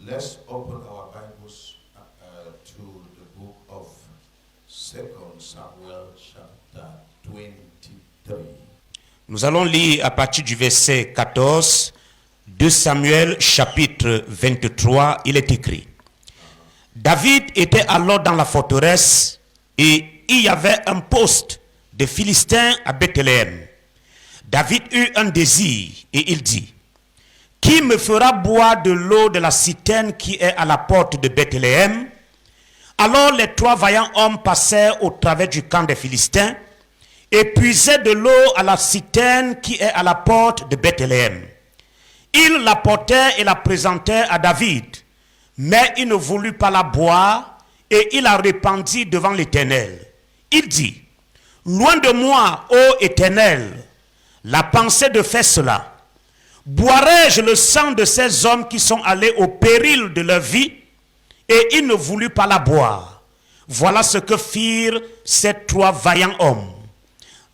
Let's open our Bibles to the book of 2 Samuel chapter 23. Nous allons lire à partir du verset 14, 2 Samuel chapitre 23, il est écrit. David était alors dans la forteresse et il y avait un poste de Philistins à Bethléem. David eut un désir et il dit, qui me fera boire de l'eau de la citerne qui est à la porte de Bethléem? Alors les trois vaillants hommes passèrent au travers du camp des Philistins et puisaient de l'eau à la citerne qui est à la porte de Bethléem. Ils l'apportèrent et la présentèrent à David, mais il ne voulut pas la boire et il la répandit devant l'Éternel. Il dit, loin de moi, ô Éternel, la pensée de faire cela. Boirai-je le sang de ces hommes qui sont allés au péril de leur vie? Et il ne voulut pas la boire. Voilà ce que firent ces trois vaillants hommes.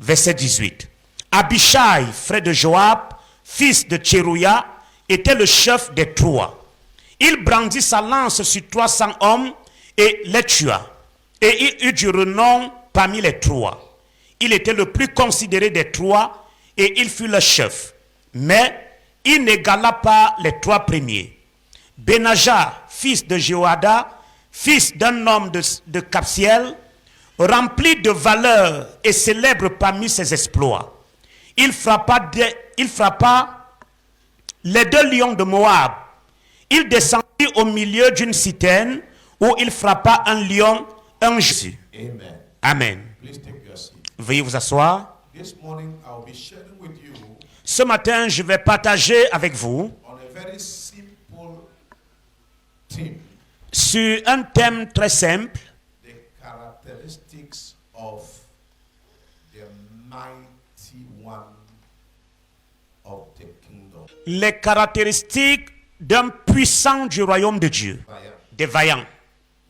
Verset 18. Abishai, frère de Joab, fils de Tsérouia, était le chef des trois. Il brandit sa lance sur 300 hommes et les tua. Et il eut du renom parmi les trois. Il était le plus considéré des trois et il fut le chef. Mais il n'égala pas les trois premiers. Benaja, fils de Jéhoada, fils d'un homme de Capsiel, rempli de valeur et célèbre parmi ses exploits. Il frappa les deux lions de Moab. Il descendit au milieu d'une citerne où il frappa un lion, un Jésus. Amen. Amen. Please take your seat. Veuillez vous asseoir. This morning I'll be sharing with you Ce matin, je vais partager avec vous on a very simple theme, sur un thème très simple, the characteristics of the mighty one of the kingdom. les caractéristiques d'un puissant du royaume de Dieu, Vaillant. des vaillants.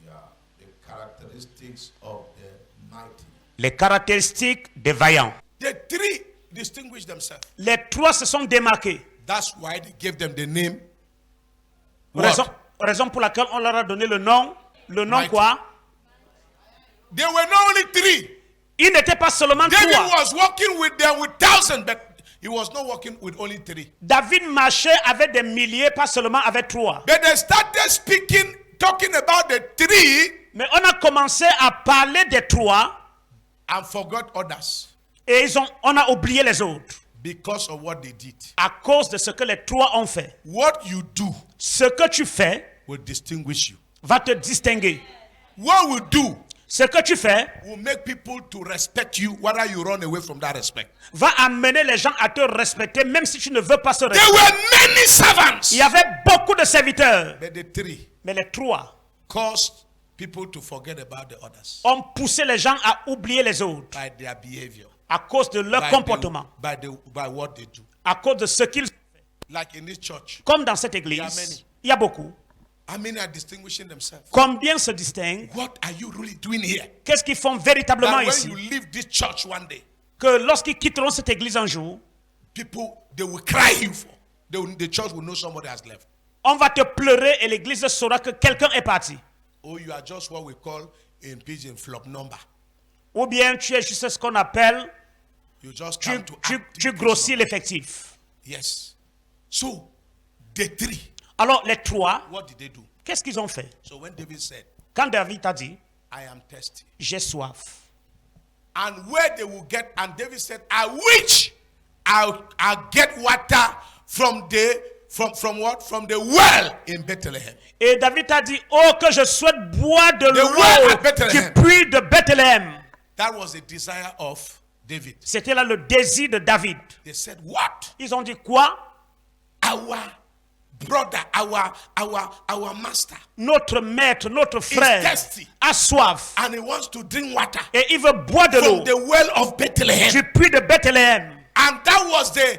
Yeah, the characteristics of the mighty. Les caractéristiques des vaillants. The three distinguished themselves. Les trois se sont démarqués. That's why they gave them the name. What? Raison pour laquelle on leur a donné le nom. Le nom Mighty. quoi? They were not only three. Ils n'étaient pas seulement David trois. was walking with them with thousands, but he was not walking with only three. David marchait avec des milliers, pas seulement avec trois. But they started talking about the three Mais on a commencé à parler des trois and forgot others et on a oublié les autres because of what they did. à cause de ce que les trois ont fait. What you do Ce que tu fais will distinguish you. va te distinguer. What we do Ce que tu fais will make people to respect you, whether you run away from that respect. va amener les gens à te respecter même si tu ne veux pas se There respecter. were many servants, Il y avait beaucoup de serviteurs, but the three mais les trois caused people to forget about the others ont poussé les gens à oublier les autres by their behavior, à cause de leur comportement, by what they do. à cause de ce qu'ils font. Like in this church, Comme dans cette Il y a église, many. il y a beaucoup. how many are distinguishing themselves? Combien se distinguent? What are you really doing here? Qu'est-ce qu'ils font véritablement That when ici? you leave this church one day, Que lorsqu'ils quitteront cette église un jour, people they will cry you for. The church will know somebody has left. on va te pleurer et l'église saura que quelqu'un est parti. Oh, you are just what we call in pidgin flop number. Ou bien tu es juste ce qu'on appelle, You just tu, come to tu, act tu in grossis case l'effectif. of- Yes. So the three, Alors les trois, what did they do? qu'est-ce qu'ils ont fait? So when David said, Quand David a dit, I am thirsty, j'ai soif. and where they will get, and David said, I'll get water from what? From the well in Bethlehem. Et David a dit, oh que je souhaite boire de well l'eau at Bethlehem. du puits de Bethléem. That was the desire of David. C'était là le désir de David. They said, what? Ils ont dit quoi? Our brother, our master, Notre maître, notre frère thirsty. a soif and he wants to drink water et il veut boire de l'eau from the well of Bethlehem. du puits de Bethléem. And that was the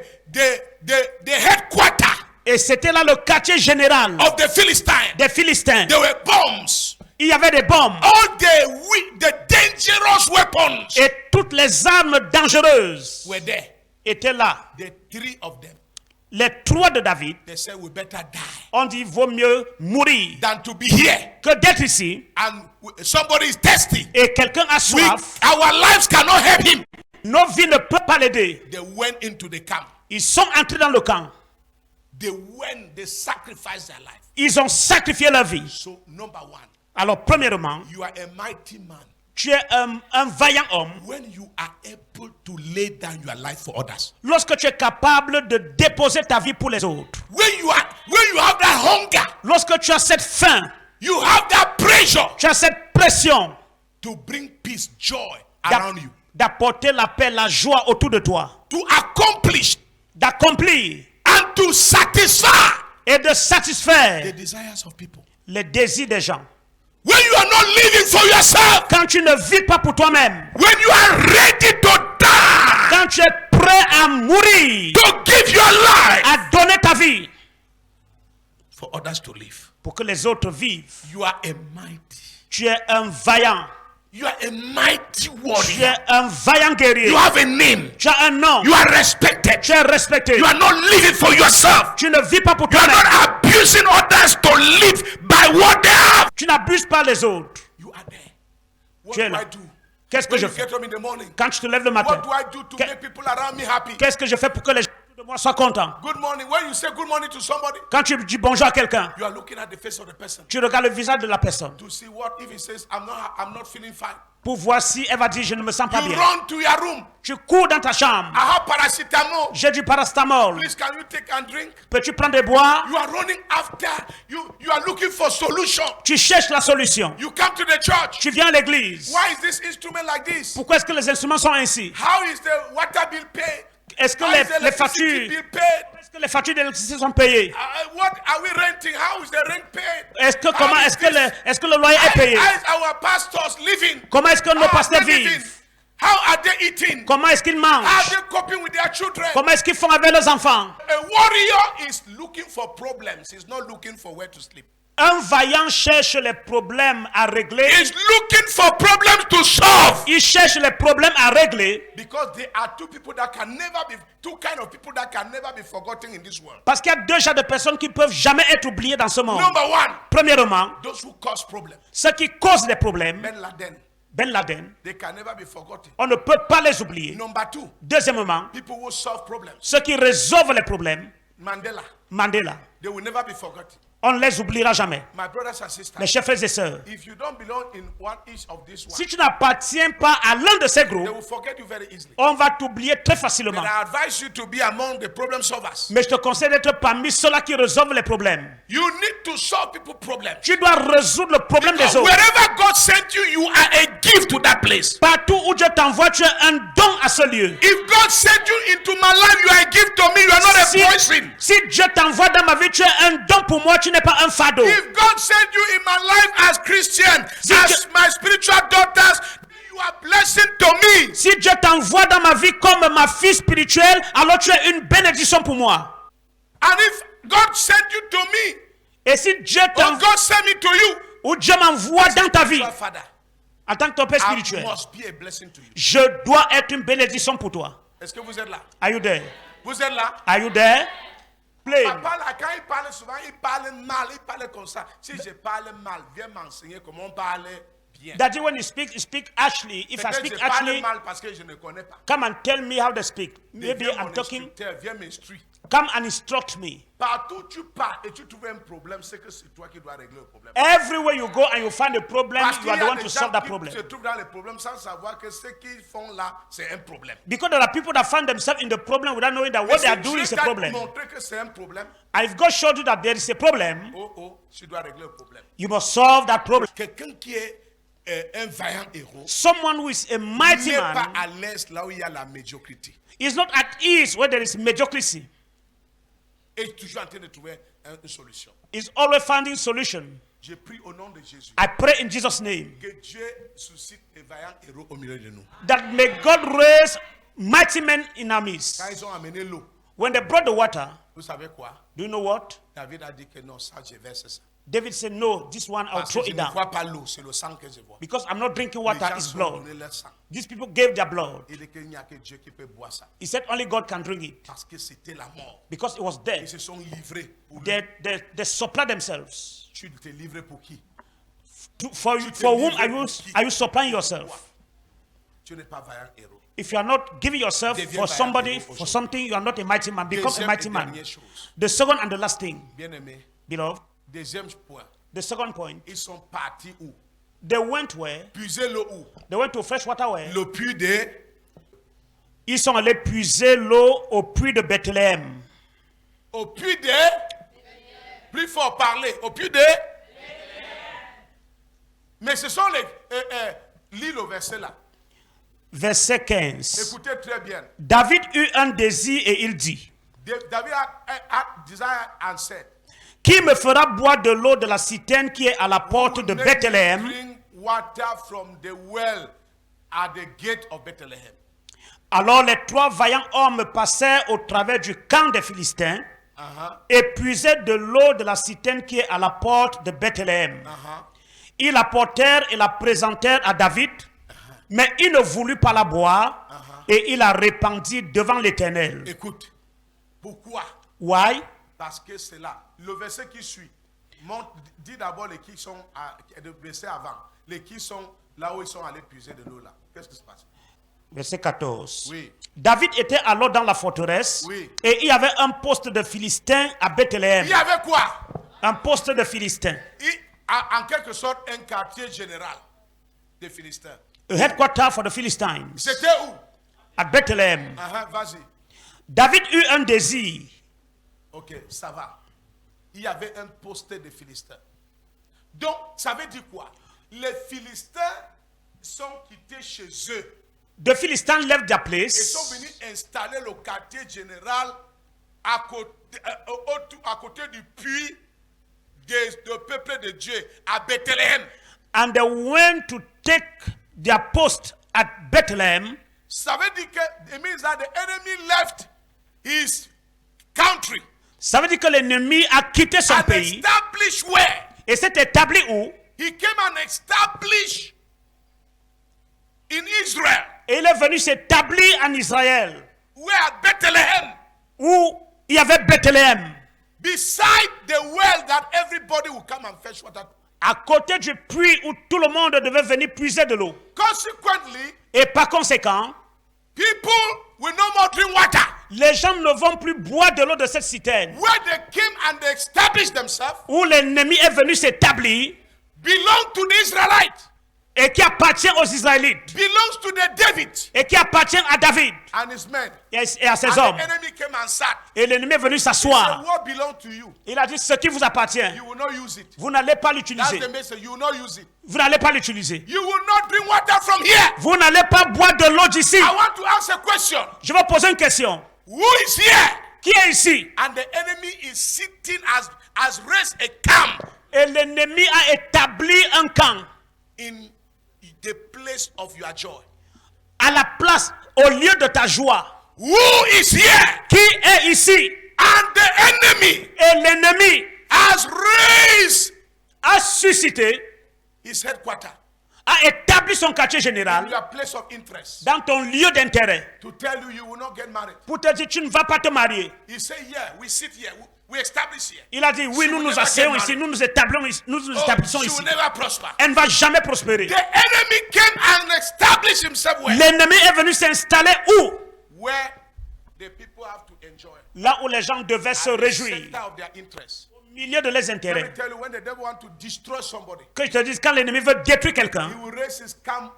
headquarter Et c'était là le quartier général of the Philistines. des Philistins. There were bombs. Il y avait des bombes All the dangerous weapons et toutes les armes dangereuses were there. étaient là. The three of them. Les 3 de David they said we better die ont dit vaut mieux mourir than to be here. que d'être ici And somebody is thirsty. et quelqu'un a soif. Our lives cannot help him. Nos vies ne peuvent pas l'aider. They went into the camp. Ils sont entrés dans le camp. They sacrificed their life. Ils ont sacrifié leur vie. So, number one, Alors, premièrement, you are a mighty man tu es un vaillant homme when you are able to lay down your life for others. lorsque tu es capable de déposer ta vie pour les autres. When you have that hunger, Lorsque tu as cette faim, you have that pressure tu as cette pression to bring peace, joy around you, d'apporter la paix, la joie autour de toi, to accomplish d'accomplir and to satisfy et de satisfaire the desires of people. les désirs des gens. When you are not living for yourself, Quand tu ne vis pas pour toi-même, when you are ready to die, quand tu es prêt à mourir, to give your life à donner ta vie for others to live, pour que les autres vivent, you are a mighty. tu es un vaillant, You are a mighty tu warrior. es un vaillant guerrier, You have a name. tu as un nom, You are respected. tu es respecté, You are not living for yourself. tu ne vis pas pour You are toi-même, not abusing others to live by what they have. tu n'abuses pas les autres. You are there. What Tu es do là. I do? Qu'est-ce que When je you fais? get up in the morning, Quand tu te lèves le matin, what do I do to make people around me happy? qu'est-ce que je fais pour que les gens autour de moi soient contents? Good morning. When you say good morning to somebody, Quand tu dis bonjour à quelqu'un, you are looking at the face of the person tu regardes le visage de la personne to see what if he says I'm not feeling fine. pour voir si elle va dire je ne me sens pas You bien. run to your room. Tu cours dans ta chambre. I have paracetamol. J'ai du paracétamol. Please, can you take and drink? Peux-tu prendre et boire? You are running after. You are looking for solution. Tu cherches la solution. You come to the church. Tu viens à l'église. Why is this instrument like this? Pourquoi est-ce que les instruments sont ainsi? How is the water bill paid? Est-ce que How is the les electricity factures, bill paid? est-ce que les factures d'électricité sont payées? What are we renting? How is the rent paid? Est-ce que How comment is est-ce que this? est-ce que le loyer est payé? How is our pastors living? Comment est-ce que nos How are pasteurs they living? vivent? How are they eating? Comment est-ce qu'ils How mangent? are they coping with their children? Comment est-ce qu'ils font avec leurs enfants? A warrior is looking for problems. He's not looking for where to sleep. Un vaillant cherche les problèmes à régler. He's looking for problems to solve. Il cherche les problèmes à régler Because there are two kind of people that can never be forgotten in this world. parce qu'il y a 2 genres de personnes qui peuvent jamais être oubliées dans ce monde. Number one, Premièrement, those who cause problems. ceux qui causent des problèmes, Ben Laden, Ben Laden, they can never be forgotten. on ne peut pas les oublier. Number two, Deuxièmement, people who solve problems. ceux qui résolvent les problèmes, Mandela, Mandela, they will never be forgotten. on ne les oubliera jamais. My brothers and Mes sisters, chers frères et sœurs, if you don't belong in one each of these si ones, tu n'appartiens pas à l'un de ces they groupes, will forget you very easily. on va t'oublier très facilement. But I advise you to be among the problem solvers. Mais je te conseille d'être parmi ceux-là qui résolvent les problèmes. You need to solve people's problems. Tu dois résoudre le problème des Because autres. wherever God sent you, you are a gift to that place. Partout où Dieu t'envoie, tu es un don à ce lieu. If God sent you into my life, you are a gift to me. You are not a Si, poison. si Dieu t'envoie dans ma vie, tu es un don pour moi, tu n'es pas un fardeau. If God sent you in my life as Christian, as my spiritual daughters, you are blessing to me. Si Dieu t'envoie dans ma vie comme ma fille spirituelle, alors tu es une bénédiction pour moi. And if God sent you to me, Et si Dieu or t'envoie, God sent me to you, ou Dieu m'envoie dans ta vie, your Father, en tant que ton Père I spirituel, must be a blessing to you. je dois être une bénédiction pour toi. Est-ce que vous êtes là? Are you there? Vous êtes là? Are you there? Play. Papa, là, quand il parle souvent, il parle mal, il parle comme ça. Si je parle mal, viens m'enseigner comment parler bien. Daddy, when you speak actually. If I Peut-être speak je parle actually, mal parce que je ne connais pas. come and tell me how to speak. Mais Maybe viens I'm mon talking. instructeur, viens m'instruire. Come and instruct me. Partout où tu pars et tu trouves un problème, c'est que c'est toi qui dois régler le problème. Everywhere you go and you find a problem, Parce you qu'il are y the a one des to gens solve that qui problem. se trouvent dans les problèmes sans savoir que ce qu'ils font là, c'est un problème. Because there are people that find themselves in the problem without knowing that Mais what they si are doing is Dieu a t'a problem. montré que c'est un problème, And if God showed you that there is a problem, oh, tu dois régler le problème. you must solve that problem. Quelqu'un qui est un vaillant héros Someone who is a mighty n'est pas man à l'aise là où il y a la médiocrité. is not at ease where there is mediocrity. Et toujours en train de trouver une solution. Is always finding solution. Je prie au nom de Jésus I pray in Jesus' name que Dieu suscite des vaillants héros au milieu de nous. that may God raise mighty men in our midst. Quand ils ont amené l'eau, When they brought the water, vous savez quoi? do you know what? David a dit que non, ça je verse ça. David said, no, this one I'll Parce throw que je it ne down. vois pas l'eau, c'est le sang que je vois. Because I'm not drinking Les water, gens it's sont blood. donné leur sang. These people gave their blood. Il dit qu'il n'y a que Dieu qui peut boire ça. He said only God can drink it. Parce que c'était la mort. Because it was Ils dead. se sont livrés pour lui. They supplied themselves. Tu t'es livré pour qui? For whom are you supplying yourself? Tu n'es pas vaillant héros. If you are not giving yourself Deviens for vaillant somebody, héros for aujourd'hui. something, you are not a mighty man. Become a Deuxième mighty et man. dernière chose. The second and the last thing, Bien aimé. beloved, Deuxième point. the second point, Ils sont partis où? they went where? Puiser l'eau où? They went to freshwater where? Le puits de... Ils sont allés puiser l'eau au puits de Bethléem. Au puits de... Plus fort parler. Au puits de... Mais ce sont les... lis le verset là. Verset 15. Écoutez très bien. David eut un désir et il dit, David a desired and said, qui me fera boire de l'eau de la citerne qui est à la porte de "Make me Bethléem? drink water from the well at the gate of Bethlehem." Alors les trois vaillants hommes passèrent au travers du camp des Philistins et puisaient de l'eau de la citerne qui est à la porte de Bethléem. Ils la portèrent et la présentèrent à David, mais il ne voulut pas la boire et il la répandit devant l'Éternel. Écoute, pourquoi? Why? Parce que c'est là. Le verset qui suit dit d'abord les qui sont le verset avant, les qui sont là où ils sont allés puiser de l'eau là. Qu'est-ce qui se passe? Verset 14. Oui. David était alors dans la forteresse Oui. et il y avait un poste de Philistins à Bethléem. Il y avait quoi? Un poste de Philistins. En quelque sorte un quartier général des Philistins. A headquarter for the Philistines C'était où? at Bethlehem. Vas-y. David eut un désir. Ok, ça va. Il y avait un poste de Philistins. Donc, ça veut dire quoi? Les Philistins sont quittés chez eux The Philistines left their et sont place venus installer le quartier général à côté du puits de peuple de Dieu à Bethléem. and they went to take their post at Bethlehem. Ça veut dire que it means that the enemy left his country Ça veut dire que l'ennemi a quitté son and pays established where? et s'est établi où? He came and established in Israel. Et il est venu s'établir en Israël, Where at Bethlehem, où il y avait Bethléem, beside the well that everybody will come and fetch water. à côté du puits où tout le monde devait venir puiser de l'eau. Consequently, Et par conséquent, people will no more drink water. les gens ne vont plus boire de l'eau de cette citerne. Where they came and they established themselves Où l'ennemi est venu s'établir belong to the Israelites, et qui appartient aux Israélites belongs to the David et qui appartient à David and his men. et à ses And hommes. the enemy came and sat. Et l'ennemi est venu So s'asseoir. what belongs to you? Il a dit ce qui vous appartient, You will not use it. vous n'allez pas That's l'utiliser. the message. You will not use it. Vous n'allez pas l'utiliser. You will not drink water from here. Vous n'allez pas boire de l'eau d'ici. I want to ask a question. Je vais poser une question. Who is here? Qui est ici? And the enemy is sitting as raised a camp Et l'ennemi a établi un camp in the place of your joy. à la place, au lieu de ta joie. Who is here? Qui est ici? And the enemy Et l'ennemi has raised a suscité, his headquarters a établi son quartier in général your place of interest dans ton lieu d'intérêt to tell you you will not get married. pour te dire tu ne vas pas te marier. He said, yeah, we sit here, we establish here. Il a dit oui, She nous will nous never asseyons get ici, married. nous nous établissons ici, nous nous Oh, établissons she ici. will never prosper. Elle ne va jamais prospérer. The enemy came and established himself where? L'ennemi est venu s'installer où? Where the people have to enjoy. Là où les gens devaient se At the réjouir. center of their interest. Au milieu de leurs Let me intérêts. tell you, when the devil wants to destroy somebody, Que je te dise, quand l'ennemi veut détruire quelqu'un, he will raise his camp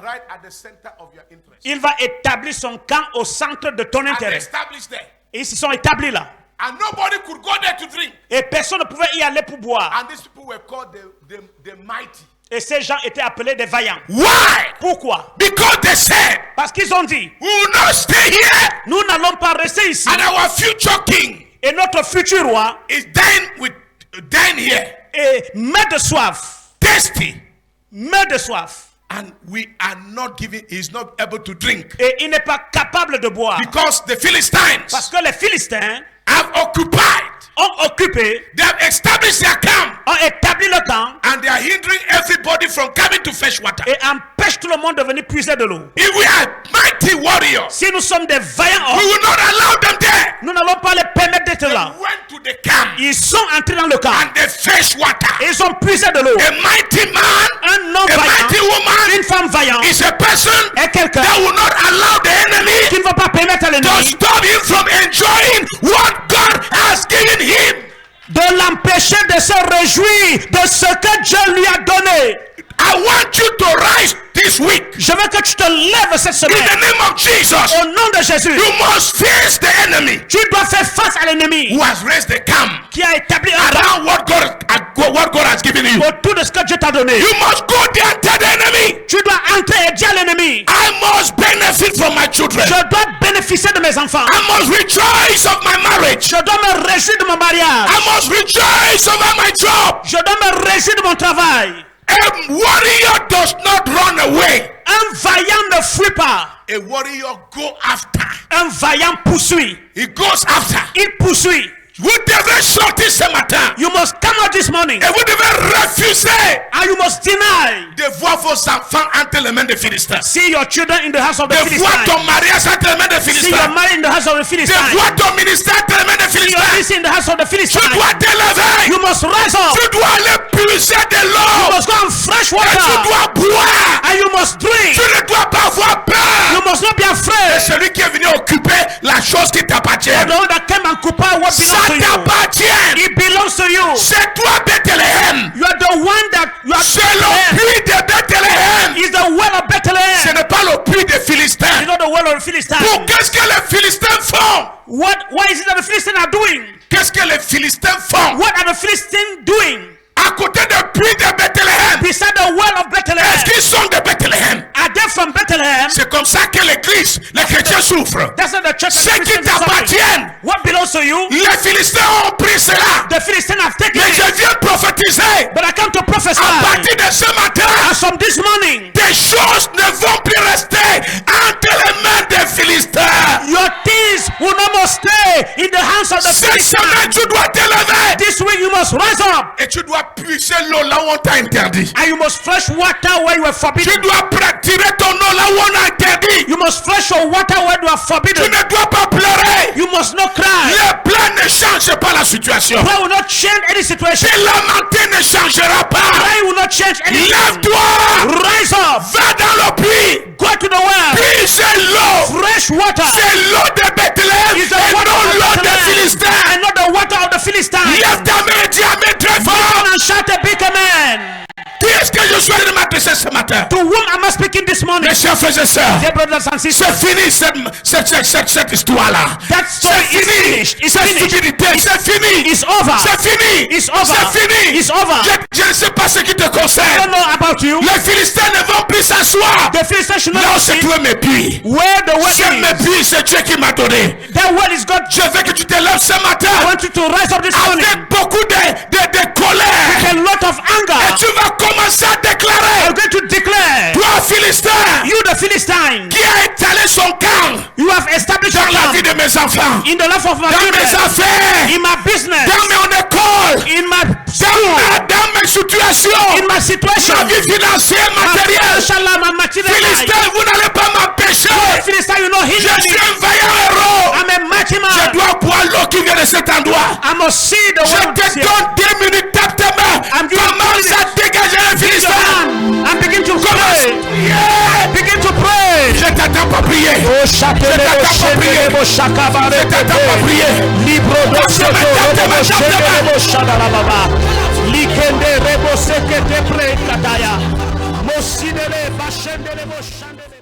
right at the center of your interest. il va établir son camp au centre de ton And intérêt. established there. Et ils se sont établis là. And nobody could go there to drink. Et personne ne pouvait y aller pour boire. And these people were called the mighty. Et ces gens étaient appelés des vaillants. Why? Pourquoi? Because they said, Parce qu'ils ont dit, we will not stay here. nous n'allons pas rester ici. And our future king Et notre futur roi is dying here. est meurt de soif. Thirsty. Meurt de soif. And we are not giving, he's not able to drink. Et il n'est pas capable de boire. Because the Philistines Parce que les Philistins have occupied, ont occupé, they have established their camp, ont établi le camp and they are hindering everybody from coming to fetch water. et empêchent tout le monde de venir puiser de l'eau. If we are mighty warriors, Si nous sommes des vaillants we hommes, will not allow them there. nous n'allons pas les permettre d'être They là. went to the camp Ils sont entrés dans le camp and they fetched water. et ils ont puisé de l'eau. A mighty man, Un homme a mighty vaillant, woman une femme vaillante is a person est quelqu'un that will not allow the enemy qui ne va pas permettre à to l'ennemi stop him from enjoying what God has given him. de l'empêcher de se réjouir de ce que Dieu lui a donné. I want you to rise this week Je veux que tu te lèves cette in semaine. the name of Jesus. Au nom de Jésus, You must face the enemy tu dois faire face à l'ennemi who has raised the camp qui a établi un camp around what God has given you. autour de ce que Dieu t'a donné. You must go there and tell the enemy, Tu dois entrer et dire à l'ennemi, I must benefit from my children. je dois bénéficier de mes enfants. I must rejoice of my marriage. Je dois me réjouir de mon mariage. I must rejoice over my job. Je dois me réjouir de mon travail. A warrior does not run away. Un vaillant ne fuit pas. A warrior go after. Un vaillant poursuit. He goes after. Il poursuit. Vous devez sortir ce matin. You must come out this morning Et vous devez refuser and you must deny. de voir vos enfants entre les mains des Philistins. See your children in the house of the De voir Philistines. ton mariage entre les mains des See your Philistins. marriage in the house of the De Philistines. voir ton ministère entre les mains des See your Philistins. ministry in the house of the Tu Philistines. dois t'élever. You must rise up. Tu dois aller puiser de You l'eau. must go on fresh Et tu water. dois boire. And you must drink. Tu ne dois pas avoir peur. You must not be Et afraid. celui qui est venu occuper la chose qui t'appartient, The one that came and occupy what ça belongs to you. t'appartient. It belongs to you. C'est toi, Bethléem. You are the one that you are. C'est le puits de Bethléem. Is the well of Ce Bethlehem. n'est pas le puits des Philistins. It's not the well of the Philistines. Pour qu'est-ce que les Philistins font? What is it that the Philistines are doing? Qu'est-ce que les Philistins font? What are the Philistines doing? À côté du puits de Bethléem. Beside the well of Bethlehem. Est-ce qu'ils sont de Bethléem? Are they from Bethlehem? C'est comme ça que l'église, les chrétiens souffrent. That's not the church. Ceux qui t'appartiennent, What belongs to you? les Philistins ont pris cela. The Philistines have taken Mais it. je viens prophétiser. But I come to prophesy. À partir de ce matin, As from this morning, des choses ne vont plus rester entre les mains des Philistins. your things will no more stay in the hands of the Cette semaine, Philistines. tu dois t'élever. This week you must rise up Et tu dois puiser l'eau là où on t'a interdit. and you must fetch water where you are Tu forbidden. dois tirer ton eau là où on a interdit. You must fetch your water where you are Tu forbidden. ne dois pas pleurer. You must not cry. Les plans ne changent pas la situation. Prayer will not change any situation. Et lamenter ne changera pas. Prayer will not change anything. Lève-toi. Rise up. Va dans le puits. Go to the well. Puise l'eau. Fresh water C'est l'eau de Bethléem is the et water non of l'eau des Bethlehem Philistins. and not the water of the Philistines. Lève ta main et dis amen très fort. Come and shout a big amen. Qui est-ce que je suis allé m'adresser ce matin? To whom am I speaking this morning? Mes chers frères et sœurs, Dear brothers and sisters, c'est fini cette histoire-là. that story C'est is fini. finished. It's Cette finished. stupidité, c'est fini. It's over. C'est fini. It's over. C'est fini. It's over. Je ne sais pas ce qui te I don't concerne. know about you. Les Philistins ne vont plus s'asseoir. The Philistines should Là not où c'est sit toi mes puits. where the well C'est mes is. puits, c'est Dieu qui m'a donné. That well is God. Je veux que tu te lèves ce I matin want you to rise up this morning avec beaucoup de colère. with a lot of Et anger. tu vas commencer à I'm déclarer. going to declare, Toi, Philistin, you the Philistine, qui a étalé son camp you have established dans la your vie camp de mes enfants, in the life of my dans mes children, affaires, in my business, dans mon école, in my school, dans mes situations, in my situation, ma vie financière, my matérielle. financial, my material life. Philistin, vous n'allez pas m'empêcher. Philistine, you know, Je hinder suis me. un vaillant héros. I'm a mighty Je man. dois boire l'eau qui vient de cet endroit. I must see the Je world te this year. donne 10 minutes, tape tes mains. I'm giving Commence 10 à dégager les Lift your Philistins. hand and begin to Commence. pray. Yeah. Begin to pray. Je t'attends pas prier. Oh, t'attends pas prier. shakabare, Je t'attends pas prier. libro Tape tes mains, tape tes mains. shadarababa, likende rebo sekete pre kataya, mosidele bashendele bo shandele.